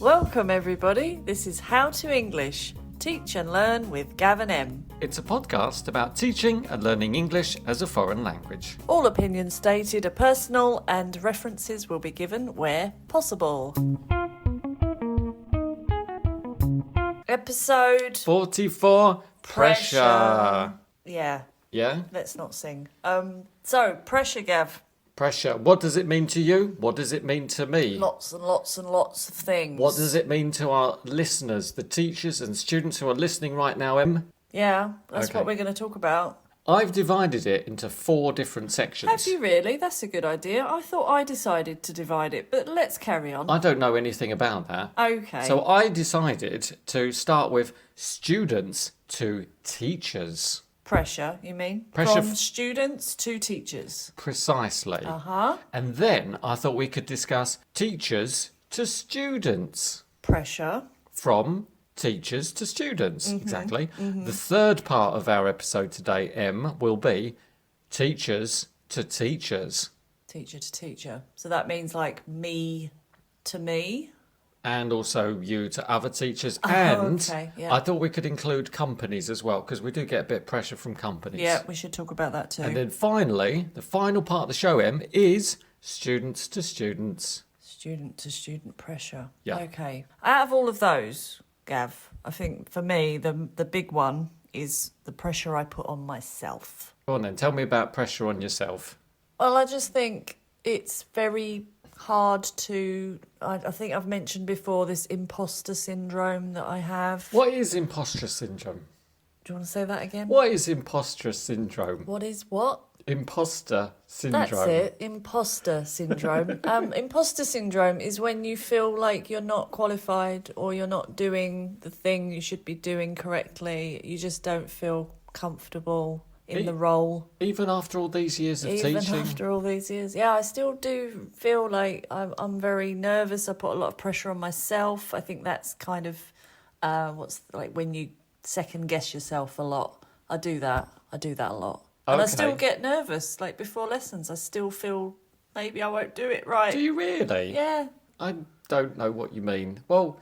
Welcome everybody, this is How to English, Teach and Learn with Gav and Em. It's a podcast about teaching and learning English as a foreign language. All opinions stated are personal and references will be given where possible. Episode 44, Pressure. Yeah, Yeah? let's not sing. So, pressure, Gav. Pressure. What does it mean to you? What does it mean to me? Lots and lots and lots of things. What does it mean to our listeners, the teachers and students who are listening right now, Em? Yeah, that's Okay. what we're going to talk about. I've divided it into 4 different sections. Have you really? That's a good idea. I thought I decided to divide it, but let's carry on. I don't know anything about that. Okay. So I decided to start with students to teachers. Pressure, you mean? Pressure From students to teachers. Precisely. Uh-huh. And then I thought we could discuss teachers to students. Pressure. From teachers to students. Exactly. The third part of our episode today, Em, will be teachers to teachers. Teacher to teacher. So that means like me to me. And also you to other teachers. And okay, yeah. I thought we could include companies as well, because we do get a bit of pressure from companies. Yeah, we should talk about that too. And then finally, the final part of the show, Em, is students to students. Student to student pressure. Yeah. Okay. Out of all of those, Gav, I think for me the big one is the pressure I put on myself. Go on then, tell me about pressure on yourself. Well, I just think it's very hard to... I think I've mentioned before this imposter syndrome that I have. What is imposter syndrome? Do you want to say that again? What is imposter syndrome? What is what? Imposter syndrome. That's it, imposter syndrome. Imposter syndrome is when you feel like you're not qualified or you're not doing the thing you should be doing correctly. You just don't feel comfortable in the role. Even after all these years of Even teaching? after all these years. Yeah, I still do feel like I'm very nervous. I put a lot of pressure on myself. I think that's kind of when you second guess yourself a lot. I do that a lot. And I still get nervous, like before lessons. I still feel maybe I won't do it right. Do you really? Yeah. I don't know what you mean. Well,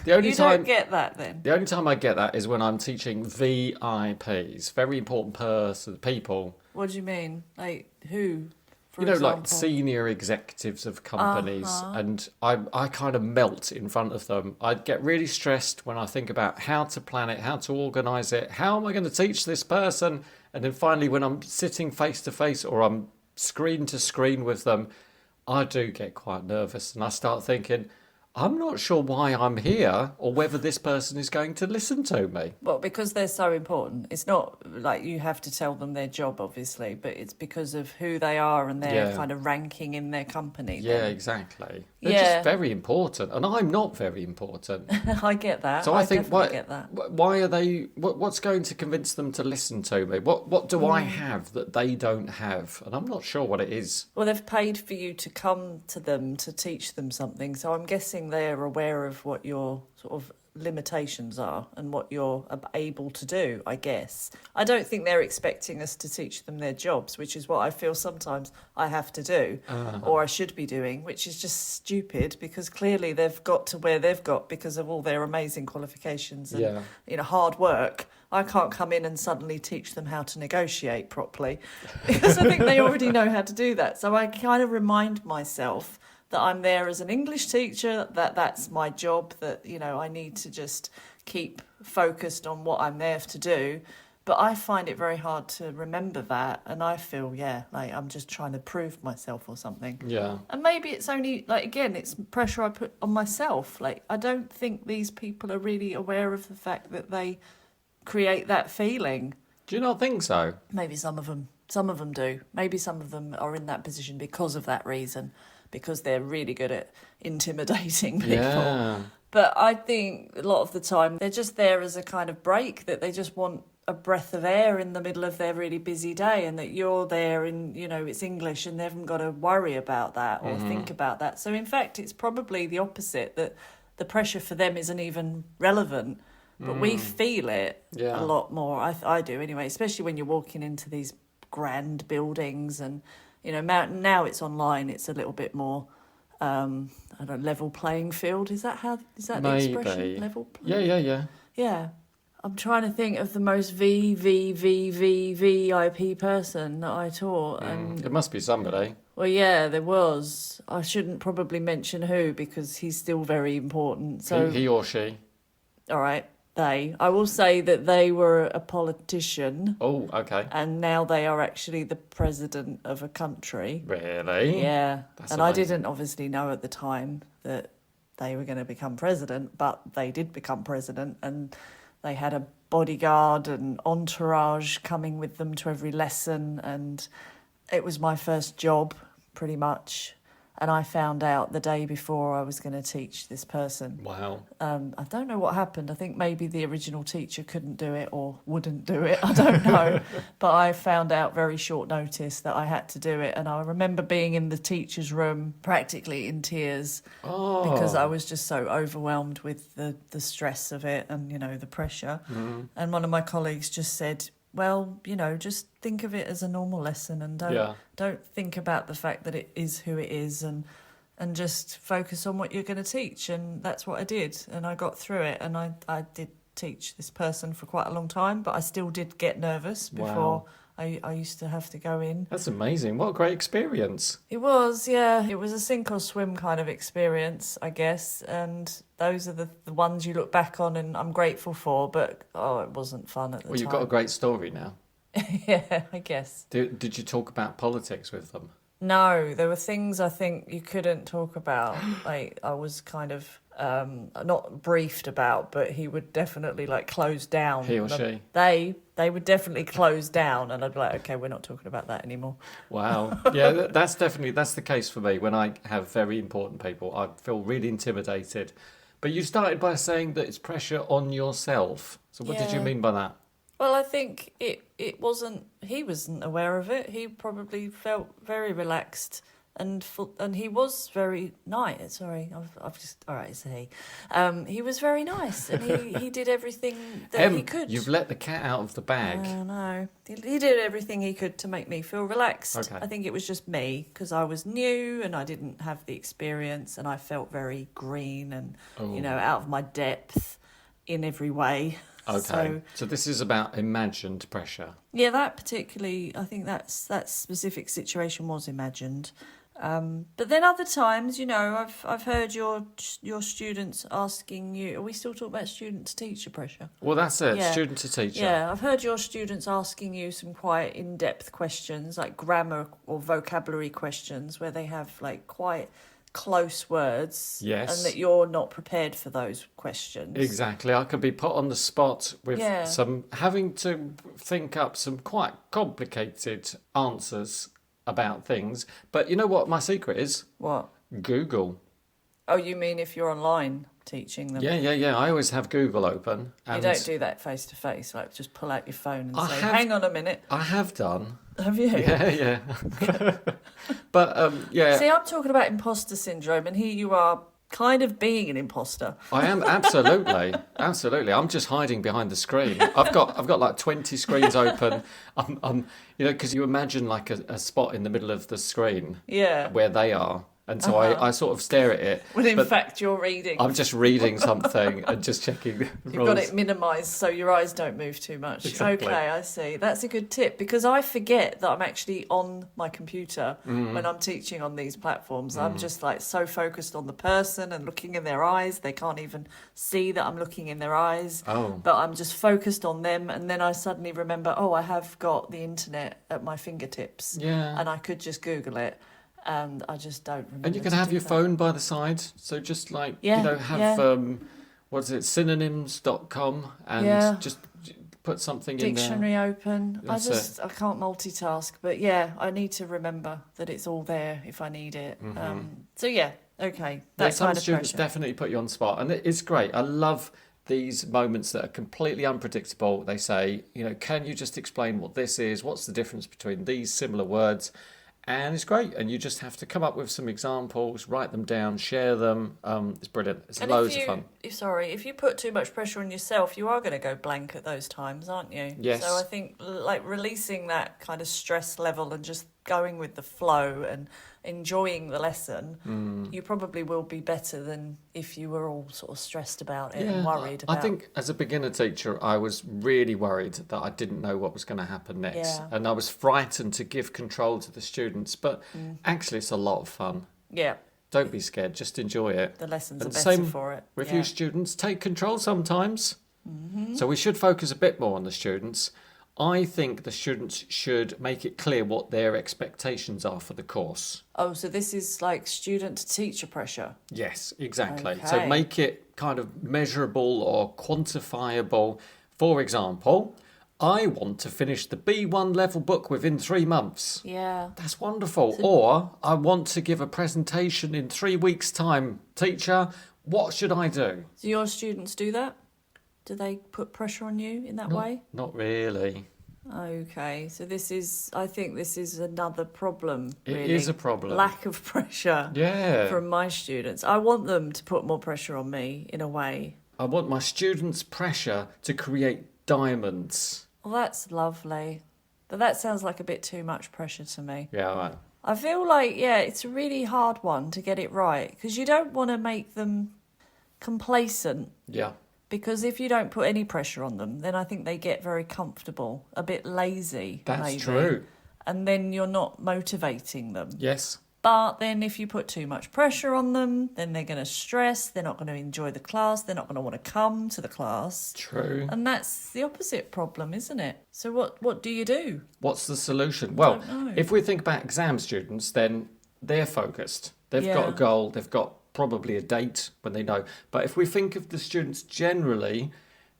the only You time don't get that then? the only time I get that is when I'm teaching VIPs, very important people. What do you mean? Like who, for You know, example? like senior executives of companies, and I kind of melt in front of them. I get really stressed when I think about how to plan it, how to organise it, how am I going to teach this person? And then finally, when I'm sitting face to face or I'm screen to screen with them, I do get quite nervous and I start thinking, I'm not sure why I'm here or whether this person is going to listen to me. Well, because they're so important. It's not like you have to tell them their job, obviously, but it's because of who they are and their kind of ranking in their company. Yeah, then. exactly. They're just very important, and I'm not very important. I get that. So I think, get that. why are they? What's going to convince them to listen to me? What do I have that they don't have? And I'm not sure what it is. Well, they've paid for you to come to them to teach them something, so I'm guessing they're aware of what your sort of limitations are and what you're able to do, I guess. I don't think they're expecting us to teach them their jobs, which is what I feel sometimes I have to do or I should be doing, which is just stupid because clearly they've got to where they've got because of all their amazing qualifications and hard work. I can't come in and suddenly teach them how to negotiate properly because I think they already know how to do that. So I kind of remind myself that I'm there as an English teacher, that's my job, that, I need to just keep focused on what I'm there to do. But I find it very hard to remember that. And I feel, like I'm just trying to prove myself or something. Yeah. And maybe it's only, it's pressure I put on myself. Like, I don't think these people are really aware of the fact that they create that feeling. Do you not think so? Maybe some of them do. Maybe some of them are in that position because of that reason. Because they're really good at intimidating people. Yeah. But I think a lot of the time they're just there as a kind of break, that they just want a breath of air in the middle of their really busy day, and that you're there and, it's English and they haven't got to worry about that or think about that. So in fact, it's probably the opposite, that the pressure for them isn't even relevant, but we feel it a lot more. I do anyway, especially when you're walking into these grand buildings and... now it's online, it's a little bit more I don't know, level playing field. Is that the Maybe. expression? Level playing? Yeah. Yeah. I'm trying to think of the most VIP person that I taught. And It must be somebody. well, yeah, there was. I shouldn't probably mention who because he's still very important. So, He or she. all right, they. I will say that they were a politician. Oh, okay. And now they are actually the president of a country. Really? Yeah. That's and I amazing. didn't obviously know at the time that they were going to become president, but they did become president, and they had a bodyguard and entourage coming with them to every lesson, and it was my first job, pretty much. And I found out the day before I was going to teach this person. Wow. I don't know what happened. I think maybe the original teacher couldn't do it or wouldn't do it. I don't know. But I found out very short notice that I had to do it. And I remember being in the teacher's room practically in tears because I was just so overwhelmed with the stress of it and, the pressure. And one of my colleagues just said, well, just think of it as a normal lesson and don't think about the fact that it is who it is and just focus on what you're going to teach. And that's what I did. And I got through it. And I did teach this person for quite a long time, but I still did get nervous before I used to have to go in. That's amazing. What a great experience. It was, yeah. It was a sink or swim kind of experience, I guess. And those are the ones you look back on and I'm grateful for. But, it wasn't fun at the time. Well, you've got a great story now. Yeah, I guess. Did you talk about politics with them? No, there were things I think you couldn't talk about. Like, I was kind of not briefed about, but he would definitely close down. He or she? They would definitely close down, and I'd be like, okay, we're not talking about that anymore. Wow. Yeah, that's the case for me. When I have very important people, I feel really intimidated. But you started by saying that it's pressure on yourself. So what did you mean by that? Well, I think it wasn't. He wasn't aware of it. He probably felt very relaxed, and he was very nice. Sorry, I've just all right. It's a he. He was very nice, and he did everything that he could. You've let the cat out of the bag. I know. He did everything he could to make me feel relaxed. Okay. I think it was just me because I was new and I didn't have the experience, and I felt very green and out of my depth in every way. Okay, so this is about imagined pressure. Yeah, that particularly, I think that specific situation was imagined. But then other times, I've heard your students asking you. Are we still talking about student to teacher pressure? Well, that's it. Yeah. Student to teacher. Yeah, I've heard your students asking you some quite in-depth questions, like grammar or vocabulary questions, where they have quite close words. Yes. And that you're not prepared for those questions. Exactly. I could be put on the spot with having to think up some quite complicated answers about things. But you know what my secret is? What? Google. Oh, you mean if you're online teaching them? Yeah. I always have Google open. And you don't do that face to face, just pull out your phone and say, hang on a minute. I have done. Have you? Yeah. But, yeah. See, I'm talking about imposter syndrome, and here you are kind of being an imposter. I am, absolutely. Absolutely. I'm just hiding behind the screen. I've got 20 screens open. I'm because you imagine a spot in the middle of the screen where they are. And so I sort of stare at it. When in fact you're reading. I'm just reading something and just checking rules. You've got it minimised so your eyes don't move too much. Exactly. Okay, I see. That's a good tip because I forget that I'm actually on my computer when I'm teaching on these platforms. I'm just so focused on the person and looking in their eyes. They can't even see that I'm looking in their eyes. Oh. But I'm just focused on them, and then I suddenly remember, I have got the internet at my fingertips. Yeah. And I could just Google it. And I just don't remember. And you can have your phone by the side. So just synonyms.com and just put something in there. Dictionary open. I That's I can't multitask. But I need to remember that it's all there if I need it. Okay. Some students definitely put you on the spot. And it's great. I love these moments that are completely unpredictable. They say, can you just explain what this is? What's the difference between these similar words? And it's great, and you just have to come up with some examples, write them down, share them. It's brilliant. It's loads of fun. If you put too much pressure on yourself, you are going to go blank at those times, aren't you? Yes. So I think releasing that kind of stress level and just going with the flow and enjoying the lesson, you probably will be better than if you were all sort of stressed about it and worried about it. I think as a beginner teacher, I was really worried that I didn't know what was going to happen next. Yeah. And I was frightened to give control to the students. But actually, it's a lot of fun. Yeah. Don't be scared, just enjoy it. The lessons And are better same for it. with you students, take control sometimes. So we should focus a bit more on the students. I think the students should make it clear what their expectations are for the course. Oh, so this is like student to teacher pressure. Yes, exactly. Okay. So make it kind of measurable or quantifiable. For example, I want to finish the B1 level book within 3 months. Yeah. That's wonderful. Or I want to give a presentation in 3 weeks' time. Teacher, what should I do? Do your students do that? Do they put pressure on you in that way? Not really. Okay, so I think this is another problem, really. It is a problem. Lack of pressure from my students. I want them to put more pressure on me, in a way. I want my students' pressure to create diamonds. Well, that's lovely. But that sounds like a bit too much pressure to me. Yeah, right. I feel like, it's a really hard one to get it right, because you don't want to make them complacent. Yeah. Because if you don't put any pressure on them, then I think they get very comfortable, a bit lazy. That's maybe. true. And then you're not motivating them. Yes. But then if you put too much pressure on them, then they're going to stress, they're not going to enjoy the class, they're not going to want to come to the class. True. And that's the opposite problem, isn't it? So what do you do? What's the solution? Well, don't know. if we think about exam students, then they're focused. They've got a goal, they've got probably a date when they know. But if we think of the students generally,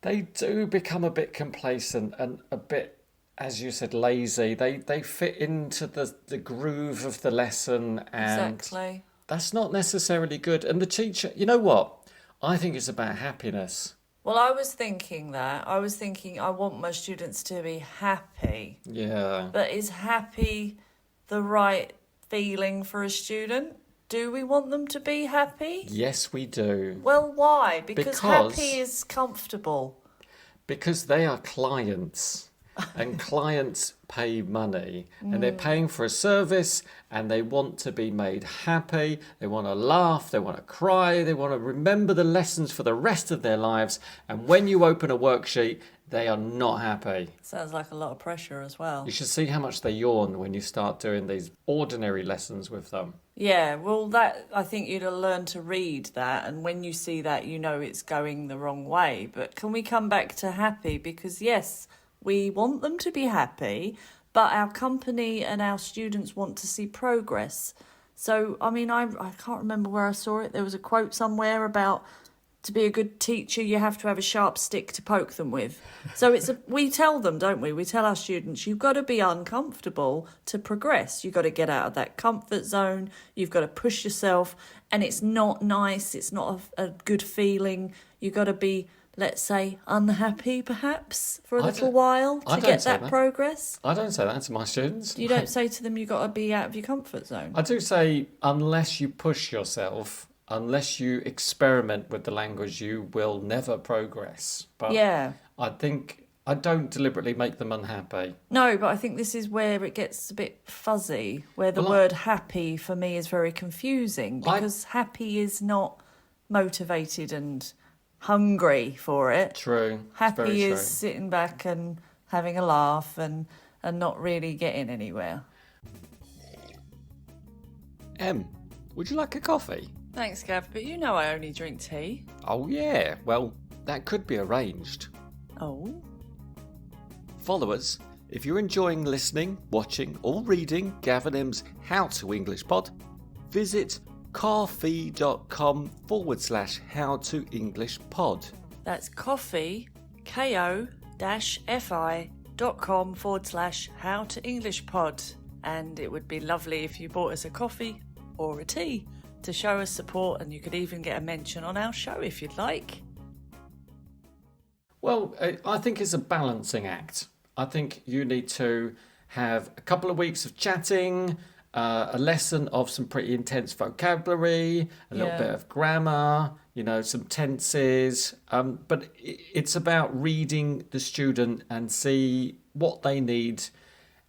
they do become a bit complacent and a bit, as you said, lazy. They fit into the groove of the lesson, and Exactly. that's not necessarily good. And the teacher, you know what? I think it's about happiness. Well, I was thinking I want my students to be happy. Yeah. But is happy the right feeling for a student? Do we want them to be happy? Yes, we do. Well, why? Because happy is comfortable. Because they are clients. And clients pay money. And they're paying for a service, and they want to be made happy. They want to laugh. They want to cry. They want to remember the lessons for the rest of their lives. And when you open a worksheet, they are not happy. Sounds like a lot of pressure as well. You should see how much they yawn when you start doing these ordinary lessons with them. Yeah, well, I think you'd learn to read that, and when you see that, you know it's going the wrong way. But can we come back to happy? Because yes, we want them to be happy, but our company and our students want to see progress. So, I mean, I can't remember where I saw it. There was a quote somewhere about, to be a good teacher, you have to have a sharp stick to poke them with. So we tell them, don't we? We tell our students, you've got to be uncomfortable to progress. You've got to get out of that comfort zone. You've got to push yourself. And it's not nice. It's not a good feeling. You've got to be, let's say, unhappy perhaps for a little while to get that progress. I don't say that to my students. You don't say to them, you've got to be out of your comfort zone. I do say, unless you push yourself, unless you experiment with the language, you will never progress. But yeah. I think I don't deliberately make them unhappy. No, but I think this is where it gets a bit fuzzy, where the word happy for me is very confusing, because happy is not motivated and hungry for it. True. Happy is sitting back and having a laugh and not really getting anywhere. Em, would you like a coffee? Thanks, Gav, but you know I only drink tea. Oh, yeah. Well, that could be arranged. Oh? Followers, if you're enjoying listening, watching, or reading Gav and Em's How to English Pod, visit ko-fi.com/How to English Pod. That's coffee, ko-fi.com/How to English Pod. And it would be lovely if you bought us a coffee or a tea to show us support, and you could even get a mention on our show if you'd like. Well, I think it's a balancing act. I think you need to have a couple of weeks of chatting, a lesson of some pretty intense vocabulary, a little bit of grammar, some tenses. But it's about reading the student and see what they need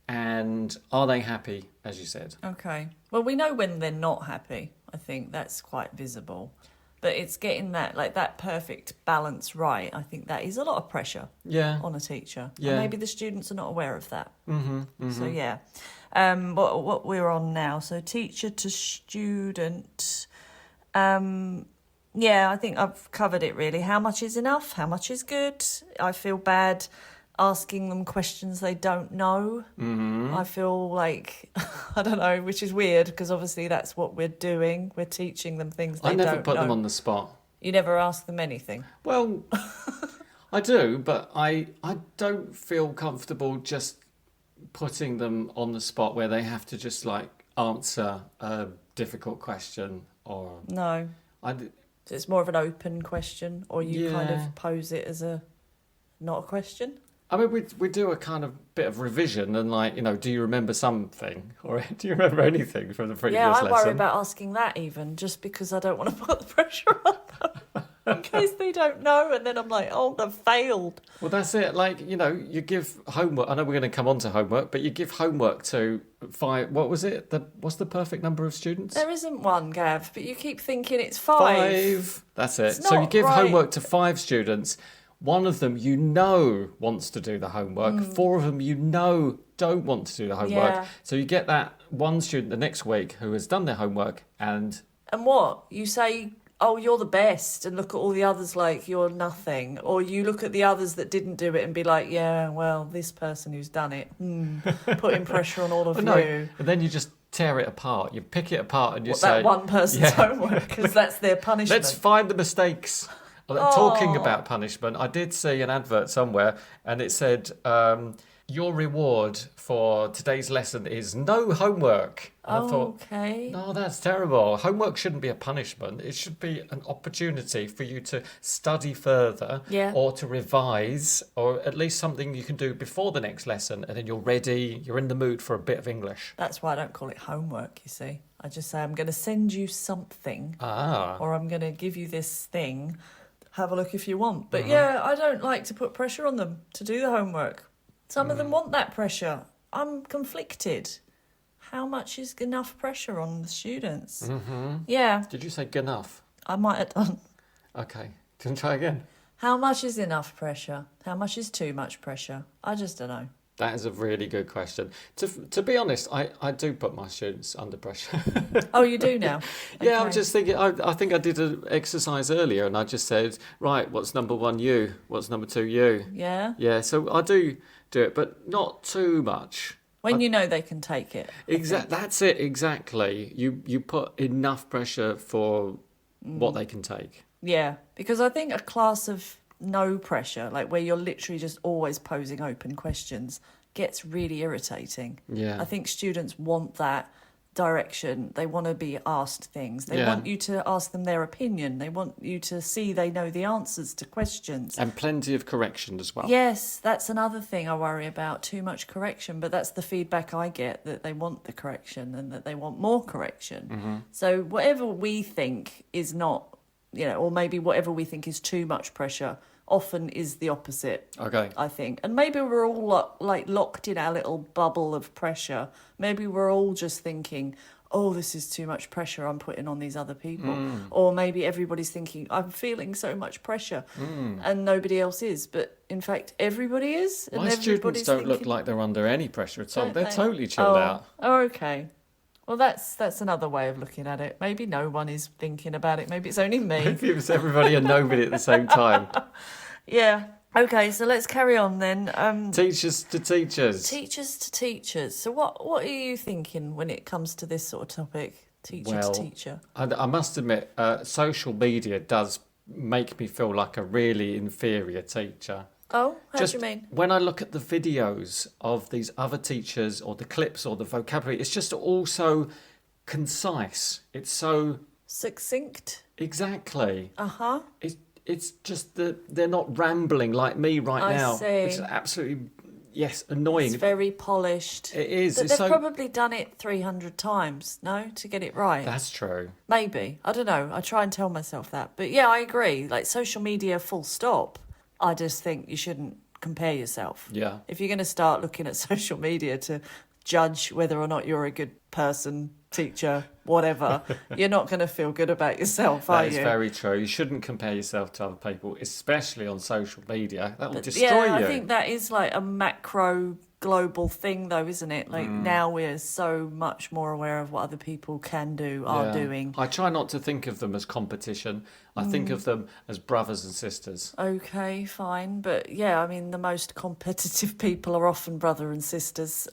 and are they happy, as you said? Okay. Well, we know when they're not happy. I think that's quite visible. But it's getting that perfect balance right. I think that is a lot of pressure on a teacher. Yeah. And maybe the students are not aware of that. Mm-hmm, mm-hmm. So, yeah. What we're on now. So, teacher to student. I think I've covered it really. How much is enough? How much is good? I feel bad asking them questions they don't know. Mm-hmm. I feel like, I don't know, which is weird because obviously that's what we're doing. We're teaching them things they don't know. I never put them on the spot. You never ask them anything? Well, I do, but I don't feel comfortable just putting them on the spot where they have to just answer a difficult question or... No. So it's more of an open question, or you kind of pose it as not a question? I mean, we do a kind of bit of revision and do you remember something? Or do you remember anything from the previous lesson? Yeah, I worry about asking that even, just because I don't want to put the pressure on them in case they don't know, and then I'm like, oh, they've failed. Well, that's it. You give homework. I know we're going to come on to homework, but you give homework to 5. What was it? What's the perfect number of students? There isn't one, Gav, but you keep thinking it's 5. That's it. It's So you give right. homework to 5 students. One of them wants to do the homework. 4 of them don't want to do the homework. Yeah. So you get that one student the next week who has done their homework and... And what? You say, oh, you're the best, and look at all the others like you're nothing. Or you look at the others that didn't do it and be like, yeah, well, this person who's done it, putting pressure on all of you. No, and then you just tear it apart. You pick it apart and you say... that one person's homework, because that's their punishment. Let's find the mistakes. Talking about punishment, I did see an advert somewhere and it said, your reward for today's lesson is no homework. And I thought, okay. no, that's terrible. Homework shouldn't be a punishment. It should be an opportunity for you to study further or to revise, or at least something you can do before the next lesson, and then you're ready, you're in the mood for a bit of English. That's why I don't call it homework, you see. I just say I'm going to send you something or I'm going to give you this thing. Have a look if you want. But I don't like to put pressure on them to do the homework. Some of them want that pressure. I'm conflicted. How much is enough pressure on the students? Mm-hmm. Yeah. Did you say enough? I might have done. Okay. Can you try again? How much is enough pressure? How much is too much pressure? I just don't know. That is a really good question. To be honest, I do put my students under pressure. Oh, you do now? Yeah, Okay. I'm just thinking, I think I did an exercise earlier and I just said, right, what's number 1 you? What's number 2 you? Yeah? Yeah, so I do it, but not too much. When you know they can take it. That's it, exactly. You put enough pressure for what they can take. Yeah, because I think a class of no pressure, like where you're literally just always posing open questions, gets really irritating. Yeah. I think students want that direction. They want to be asked things. They want you to ask them their opinion. They want you to see they know the answers to questions. And plenty of correction as well. Yes, that's another thing I worry about, too much correction. But that's the feedback I get, that they want the correction and that they want more correction. Mm-hmm. So whatever we think is not, or maybe whatever we think is too much pressure, often is the opposite. Okay. I think. And maybe we're all locked in our little bubble of pressure. Maybe we're all just thinking, oh, this is too much pressure I'm putting on these other people. Or maybe everybody's thinking, I'm feeling so much pressure and nobody else is. But in fact, everybody is. And My students don't look like they're under any pressure at all. They're totally chilled out. Oh, okay. Well, that's another way of looking at it. Maybe no one is thinking about it. Maybe it's only me. Maybe it was everybody and nobody at the same time. Yeah. Okay, so let's carry on then. Teachers to teachers. Teachers to teachers. So what are you thinking when it comes to this sort of topic, teacher to teacher? I must admit, social media does make me feel like a really inferior teacher. Oh, how do you mean? When I look at the videos of these other teachers or the clips or the vocabulary, it's just all so concise. It's so... Succinct? Exactly. Uh-huh. It's just that they're not rambling like me right now. I see. Which is absolutely, annoying. It's very polished. It is. But they've probably done it 300 times, no, to get it right. That's true. Maybe. I don't know. I try and tell myself that. But yeah, I agree. Like social media, full stop. I just think you shouldn't compare yourself. Yeah. If you're going to start looking at social media to judge whether or not you're a good person, teacher, whatever, you're not going to feel good about yourself, are you? That is very true. You shouldn't compare yourself to other people, especially on social media. That will destroy you. I think that is like a macro global thing though, isn't it? Like now we're so much more aware of what other people can do, are doing. I try not to think of them as competition. I think of them as brothers and sisters. Okay, fine. But yeah, I mean, the most competitive people are often brother and sisters,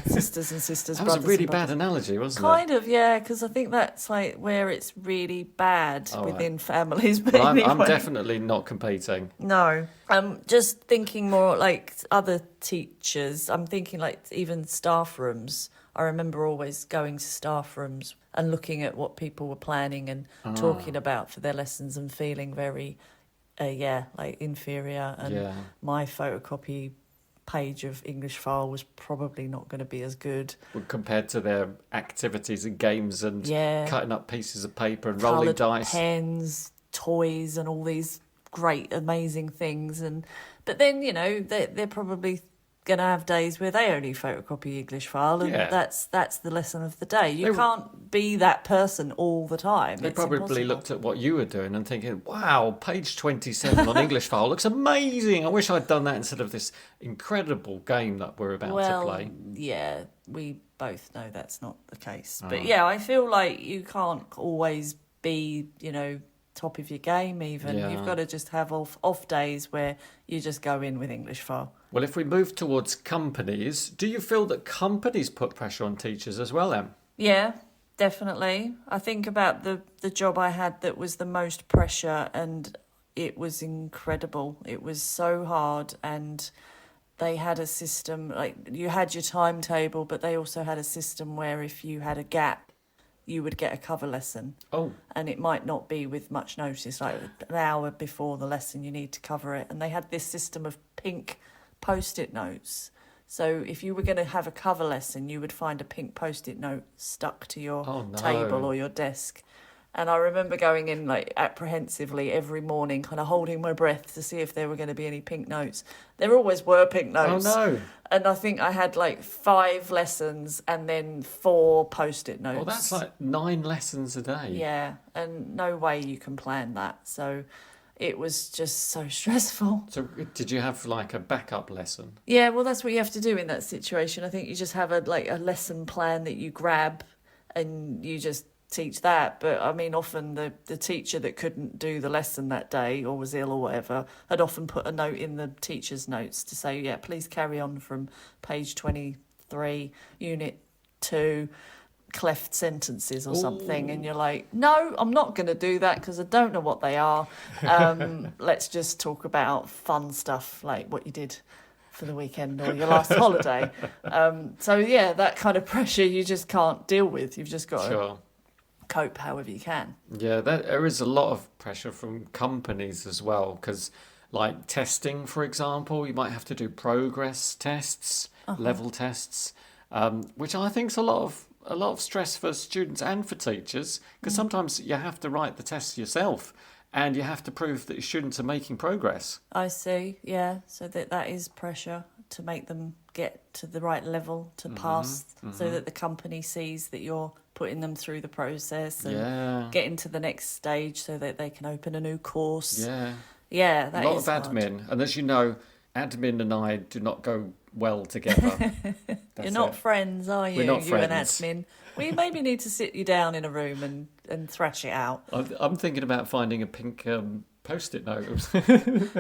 sisters and sisters. That was a brothers really and bad brothers. analogy, wasn't Kind of, yeah, because I think that's like where it's really bad within families. But Well, anyway. I'm definitely not competing. No. Just thinking more like other teachers. I'm thinking like even staff rooms. I remember always going to staff rooms and looking at what people were planning and talking about for their lessons and feeling very, like inferior. And my photocopy page of English file was probably not going to be as good. Compared to their activities and games and cutting up pieces of paper and rolling Coloured dice. pens, toys and all these great, amazing things. But then, you know, they're probably going to have days where they only photocopy English file, and that's the lesson of the day. You can't be that person all the time. They It's probably impossible. looked at what you were doing and thinking, wow, page 27 on English file looks amazing. I wish I'd done that instead of this incredible game that we're about to play. Yeah, we both know that's not the case. But yeah, I feel like you can't always be, you know, top of your game even. You've got to just have off days where you just go in with English file. Well, if we move towards companies, do you feel that companies put pressure on teachers as well, Em? Yeah, definitely. I think about the job I had that was the most pressure, and it was incredible. It was so hard, and they had a system, like you had your timetable, but they also had a system where if you had a gap, you would get a cover lesson. Oh. And it might not be with much notice, like an hour before the lesson you need to cover it. And they had this system of pink post-it notes. So if you were going to have a cover lesson, you would find a pink post-it note stuck to your table or your desk. And I remember going in like apprehensively every morning, kind of holding my breath to see if there were going to be any pink notes. There always were pink notes. Oh, no. And I think I had like 5 lessons and then 4 post-it notes. Well, that's like 9 lessons a day. Yeah, and no way you can plan that. So it was just so stressful. So did you have like a backup lesson? Yeah, well, that's what you have to do in that situation. I think you just have a lesson plan that you grab and you just teach that. But I mean, often the teacher that couldn't do the lesson that day or was ill or whatever had often put a note in the teacher's notes to say, yeah, please carry on from page 23, unit 2, cleft sentences or something. And you're like, no, I'm not going to do that because I don't know what they are. Let's just talk about fun stuff like what you did for the weekend or your last holiday. So yeah, that kind of pressure you just can't deal with. You've just got to cope however you can. Yeah, there is a lot of pressure from companies as well, because like testing, for example, you might have to do progress tests, level tests, which I think is a lot of stress for students and for teachers, because sometimes you have to write the tests yourself and you have to prove that your students are making progress. I see, yeah. So that is pressure to make them get to the right level to pass, so that the company sees that you're putting them through the process and getting to the next stage so that they can open a new course. Yeah, that is a lot of admin. And as you know, admin and I do not go well together. You're not friends, are you? We're not you friends. and admin. We maybe need to sit you down in a room and thrash it out. I'm thinking about finding a pink post-it note.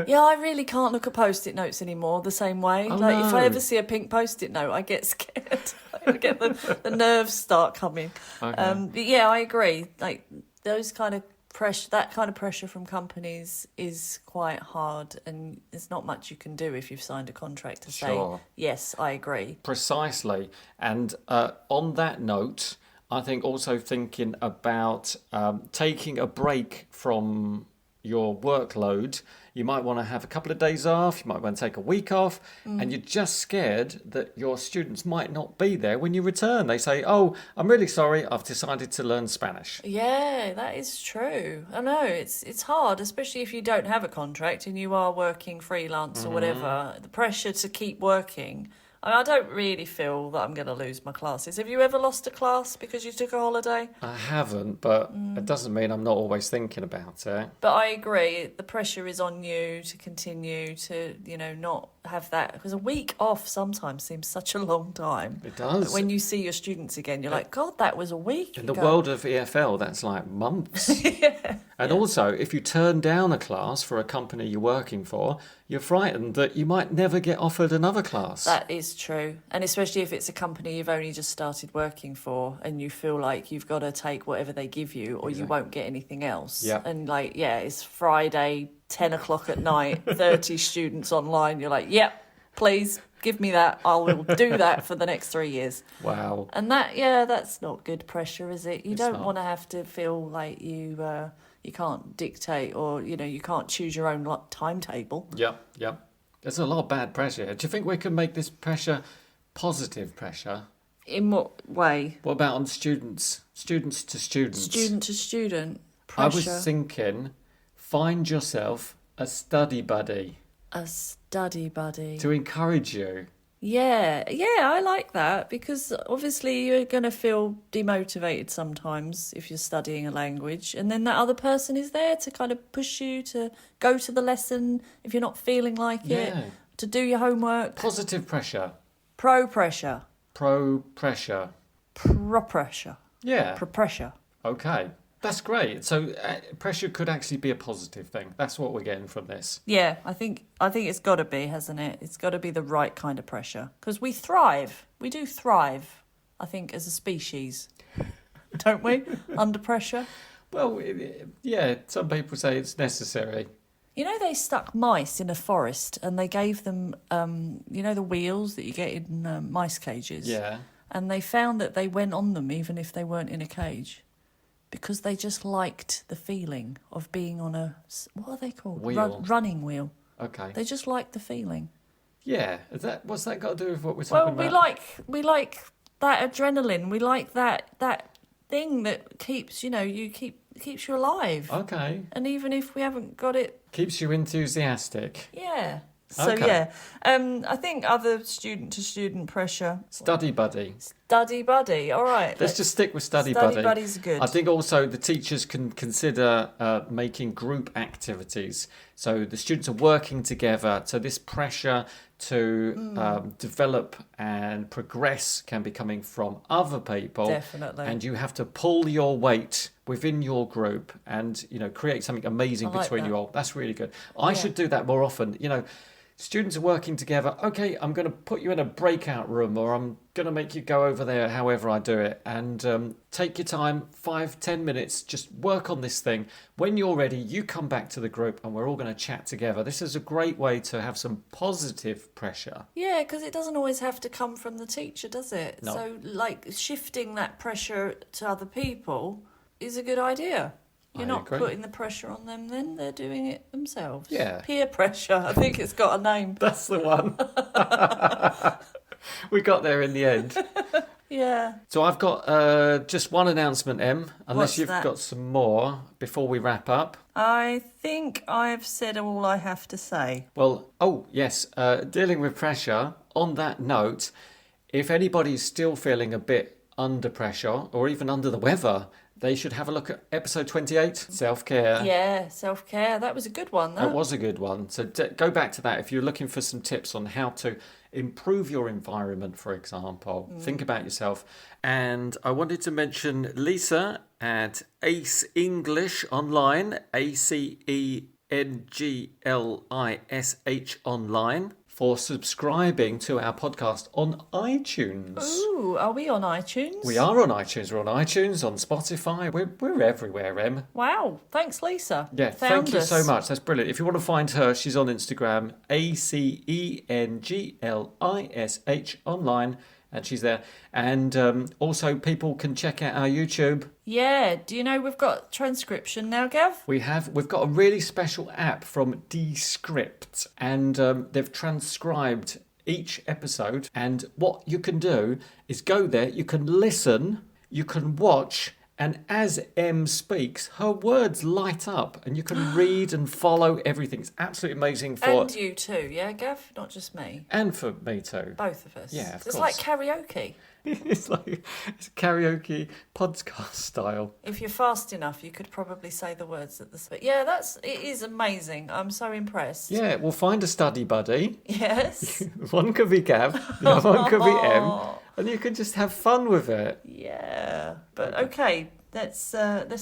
Yeah, I really can't look at post-it notes anymore the same way. If I ever see a pink post-it note, I get scared. I get the nerves start coming. Okay. But yeah, I agree. Like those kind of pressure, that kind of pressure from companies is quite hard, and there's not much you can do if you've signed a contract to say, yes, I agree. Precisely. And on that note, I think also thinking about taking a break from your workload. You might want to have a couple of days off, you might want to take a week off, and you're just scared that your students might not be there when you return. They say, oh, I'm really sorry, I've decided to learn Spanish. Yeah, that is true. I know, it's hard, especially if you don't have a contract and you are working freelance or whatever. The pressure to keep working I don't really feel that I'm going to lose my classes. Have you ever lost a class because you took a holiday? I haven't, but it doesn't mean I'm not always thinking about it. But I agree, the pressure is on you to continue to, not have that. Because a week off sometimes seems such a long time. It does. But when you see your students again, you're like, God, that was a week In ago. the world of EFL, that's like months. Yeah. And also, if you turn down a class for a company you're working for, you're frightened that you might never get offered another class. That is true. And especially if it's a company you've only just started working for and you feel like you've got to take whatever they give you or you won't get anything else. Yeah. And it's Friday, 10 o'clock at night, 30 students online. You're like, yep, please give me that. I will do that for the next 3 years. Wow. And that's not good pressure, is it? You It's don't not. want to have to feel like you can't dictate or, you can't choose your own timetable. Yep. There's a lot of bad pressure. Do you think we can make this pressure positive pressure? In what way? What about on students? Students to students. Student to student I pressure. was thinking, find yourself a study buddy A study buddy. to encourage you. Yeah, I like that because obviously you're going to feel demotivated sometimes if you're studying a language, and then that other person is there to kind of push you to go to the lesson if you're not feeling like it, Yeah. to do your homework. Positive pressure. Pro pressure. Pro pressure. Pro pressure. Yeah. Pro pressure. Okay. That's great. So pressure could actually be a positive thing. That's what we're getting from this. Yeah, I think it's got to be, hasn't it? It's got to be the right kind of pressure because we thrive. We do thrive, I think, as a species, don't we? Under pressure. Well, yeah, some people say it's necessary. They stuck mice in a forest and they gave them, the wheels that you get in mice cages. Yeah. And they found that they went on them even if they weren't in a cage because they just liked the feeling of being on what are they called? Wheel. Running wheel. Okay. They just liked the feeling. Yeah. What's that got to do with what we're talking Well, about? we like that adrenaline. We like that thing that keeps, keeps you alive. Okay. And even if we haven't got it, Keeps you enthusiastic. yeah. So Okay. I think other student to student pressure. Study buddy. Study buddy. All right. Let's just stick with study Study buddy. buddy's good. I think also the teachers can consider making group activities. So the students are working together. So this pressure to develop and progress can be coming from other people. Definitely. And you have to pull your weight within your group and, create something amazing I like between that. you all. That's really good. I should do that more often. Students are working together. Okay, I'm going to put you in a breakout room or I'm going to make you go over there however I do it. And take your time, 5-10 minutes, just work on this thing. When you're ready, you come back to the group and we're all going to chat together. This is a great way to have some positive pressure. Yeah, because it doesn't always have to come from the teacher, does it? No. So, shifting that pressure to other people is a good idea. You're I not agree. putting the pressure on them, then they're doing it themselves. Yeah. Peer pressure. I think it's got a name. That's the one. We got there in the end. Yeah. So I've got just one announcement, Em, unless What's you've that? got some more before we wrap up. I think I've said all I have to say. Well, oh, yes, dealing with pressure. On that note, if anybody's still feeling a bit under pressure or even under the weather, they should have a look at episode 28, self-care. Yeah, self-care. That was a good one, That was a good one. So go back to that if you're looking for some tips on how to improve your environment, for example. Think about yourself. And I wanted to mention Lisa at Ace English Online, ACENGLISH Online, for subscribing to our podcast on iTunes. Ooh, are we on iTunes? We are on iTunes. We're on iTunes, on Spotify. We're everywhere, Em. Wow. Thanks, Lisa. Yeah, Found thank you us. so much. That's brilliant. If you want to find her, she's on Instagram, ACENGLISH Online, and she's there. And also, people can check out our YouTube. Yeah. Do you know we've got transcription now, Gav? We've got a really special app from Descript, and they've transcribed each episode. And what you can do is go there, you can listen, you can watch, And as Em speaks, her words light up and you can read and follow everything. It's absolutely amazing for... And you too, yeah, Gav? Not just me. And for me too. Both of us. Yeah, of It's course. like karaoke. It's karaoke podcast style. If you're fast enough, you could probably say the words at the... But yeah, it is amazing. I'm so impressed. Yeah, we'll find a study buddy. Yes. One could be Gav, the other one could be Em. And you can just have fun with it. Yeah. But okay, let's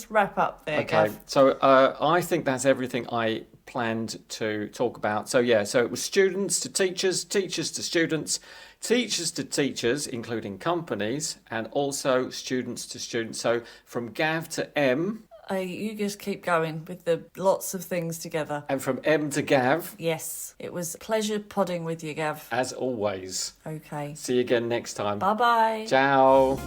wrap up there, Okay, Gav. so I think that's everything I planned to talk about. So yeah, so it was students to teachers, teachers to students, teachers to teachers, including companies, and also students to students. So from Gav to Em. You just keep going with the lots of things together. And from Em to Gav. Yes, it was a pleasure podding with you, Gav. As always. Okay. See you again next time. Bye-bye. Ciao.